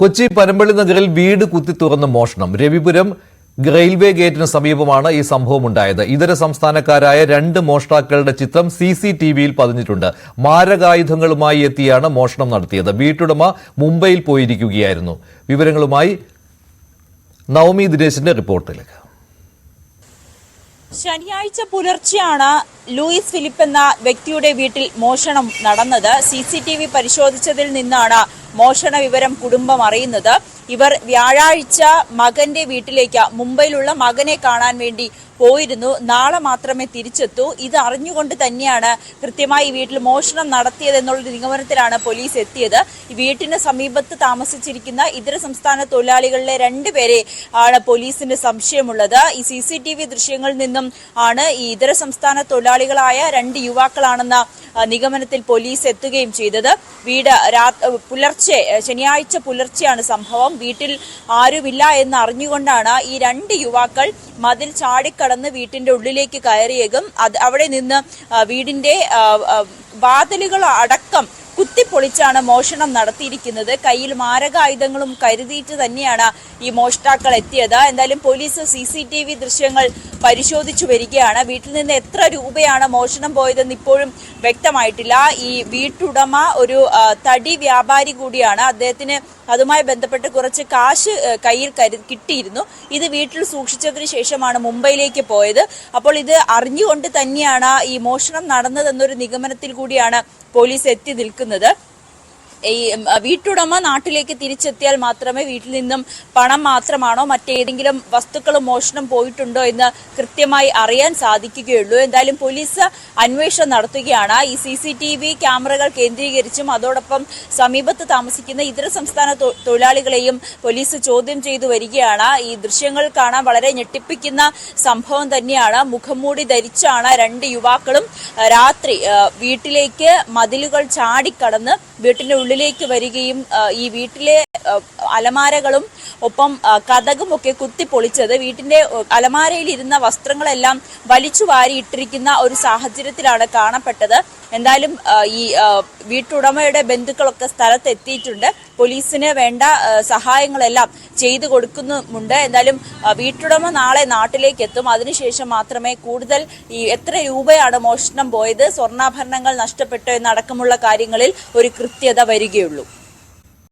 കൊച്ചി പനമ്പള്ളി നഗറിൽ വീട് കുത്തി തുറന്ന് മോഷണം. രവിപുരം റെയിൽവേ ഗേറ്റിന് സമീപമാണ് ഈ സംഭവം ഉണ്ടായത്. ഇതര സംസ്ഥാനക്കാരായ 2 മോഷ്ടാക്കളുടെ ചിത്രം CCTVയിൽ പതിഞ്ഞിട്ടുണ്ട്. മാരകായുധങ്ങളുമായി എത്തിയാണ് മോഷണം നടത്തിയത്. വീട്ടുടമ മുംബൈയിൽ പോയിരിക്കുകയായിരുന്നു. വിവരങ്ങളുമായി നവമി ദിനേശിന്റെ റിപ്പോർട്ടിലേക്ക്. ശനിയാഴ്ച പുലർച്ചെയാണ് ലൂയിസ് ഫിലിപ്പ് എന്ന വ്യക്തിയുടെ വീട്ടിൽ മോഷണം നടന്നത്. CCTV പരിശോധിച്ചതിൽ നിന്നാണ് മോഷണ വിവരം കുടുംബം അറിയുന്നത്. ഇവർ വ്യാഴാഴ്ച മകന്റെ വീട്ടിലേക്ക് മുംബൈയിലുള്ള മകനെ കാണാൻ വേണ്ടി പോയിരുന്നു. നാളെ മാത്രമേ തിരിച്ചെത്തൂ. ഇത് അറിഞ്ഞുകൊണ്ട് തന്നെയാണ് കൃത്യമായി ഈ വീട്ടിൽ മോഷണം നടത്തിയതെന്നുള്ള നിഗമനത്തിലാണ് പോലീസ് എത്തിയത്. ഈ വീട്ടിന് സമീപത്ത് താമസിച്ചിരിക്കുന്ന ഇതര സംസ്ഥാന തൊഴിലാളികളിലെ 2 പേരെ ആണ് പോലീസിന് സംശയമുള്ളത്. ഈ CCTV ദൃശ്യങ്ങളിൽ നിന്നും ആണ് ഈ ഇതര സംസ്ഥാന തൊഴിലാളികളായ 2 യുവാക്കളാണെന്ന നിഗമനത്തിൽ പോലീസ് എത്തുകയും ചെയ്തത്. വീട് പുലർച്ചെ ശനിയാഴ്ച പുലർച്ചെയാണ് സംഭവം. വീട്ടിൽ ആരുമില്ല എന്ന് അറിഞ്ഞുകൊണ്ടാണ് ഈ 2 യുവാക്കൾ മതിൽ ചാടിക്കടന്ന് വീട്ടിന്റെ ഉള്ളിലേക്ക് കയറിയേക്കും. അവിടെ നിന്ന് വീടിന്റെ വാതിലുകൾ അടക്കം കുത്തിപ്പൊളിച്ചാണ് മോഷണം നടത്തിയിരിക്കുന്നത്. കയ്യിൽ മാരകായുധങ്ങളും കരുതിയിട്ട് തന്നെയാണ് ഈ മോഷ്ടാക്കൾ എത്തിയത്. എന്തായാലും പോലീസ് CCTV ദൃശ്യങ്ങൾ പരിശോധിച്ചു വരികയാണ്. വീട്ടിൽ നിന്ന് എത്ര രൂപയാണ് മോഷണം പോയതെന്ന് ഇപ്പോഴും വ്യക്തമായിട്ടില്ല. ഈ വീട്ടുടമ ഒരു തടി വ്യാപാരി കൂടിയാണ്. അദ്ദേഹത്തിന് അതുമായി ബന്ധപ്പെട്ട് കുറച്ച് കാശ് കയ്യിൽ കിട്ടിയിരുന്നു. ഇത് വീട്ടിൽ സൂക്ഷിച്ചതിന് ശേഷമാണ് മുംബൈയിലേക്ക് പോയത്. അപ്പോൾ ഇത് അറിഞ്ഞുകൊണ്ട് തന്നെയാണ് ഈ മോഷണം നടന്നതെന്നൊരു നിഗമനത്തിൽ കൂടിയാണ് പോലീസ് എത്തി നിൽക്കുന്നത്. ഈ വീട്ടുടമ നാട്ടിലേക്ക് തിരിച്ചെത്തിയാൽ മാത്രമേ വീട്ടിൽ നിന്നും പണം മാത്രമാണോ മറ്റേതെങ്കിലും വസ്തുക്കൾ മോഷണം പോയിട്ടുണ്ടോ എന്ന് കൃത്യമായി അറിയാൻ സാധിക്കുകയുള്ളൂ. എന്തായാലും പോലീസ് അന്വേഷണം നടത്തുകയാണ്. ഈ CCTV ക്യാമറകൾ കേന്ദ്രീകരിച്ചും അതോടൊപ്പം സമീപത്ത് താമസിക്കുന്ന ഇതര സംസ്ഥാന തൊഴിലാളികളെയും പോലീസ് ചോദ്യം ചെയ്തു വരികയാണ്. ഈ ദൃശ്യങ്ങൾ കാണാൻ വളരെ ഞെട്ടിപ്പിക്കുന്ന സംഭവം തന്നെയാണ്. മുഖംമൂടി ധരിച്ചാണ് 2 യുവാക്കളും രാത്രി വീട്ടിലേക്ക് മതിലുകൾ ചാടിക്കടന്ന് വീട്ടിന്റെ ഉള്ളിലേക്ക് വരികയും ഈ വീട്ടിലെ അലമാരകളും ഒപ്പം കതകും ഒക്കെ കുത്തിപ്പൊളിച്ചത്. വീട്ടിന്റെ അലമാരയിൽ ഇരുന്ന വസ്ത്രങ്ങളെല്ലാം വലിച്ചു വാരി ഇട്ടിരിക്കുന്ന ഒരു സാഹചര്യത്തിലാണ് കാണപ്പെട്ടത്. എന്തായാലും ഈ വീട്ടുടമയുടെ ബന്ധുക്കളൊക്കെ സ്ഥലത്ത് എത്തിയിട്ടുണ്ട്. പോലീസിന് വേണ്ട സഹായങ്ങളെല്ലാം ചെയ്തു കൊടുക്കുന്നുമുണ്ട്. എന്തായാലും വീട്ടുടമ നാളെ നാട്ടിലേക്ക് എത്തും. അതിനുശേഷം മാത്രമേ കൂടുതൽ ഈ എത്ര രൂപയാണ് മോഷണം പോയത്, സ്വർണ്ണാഭരണങ്ങൾ നഷ്ടപ്പെട്ടോ എന്നടക്കമുള്ള കാര്യങ്ങളിൽ ഒരു കൃത്യത വരികയുള്ളൂ.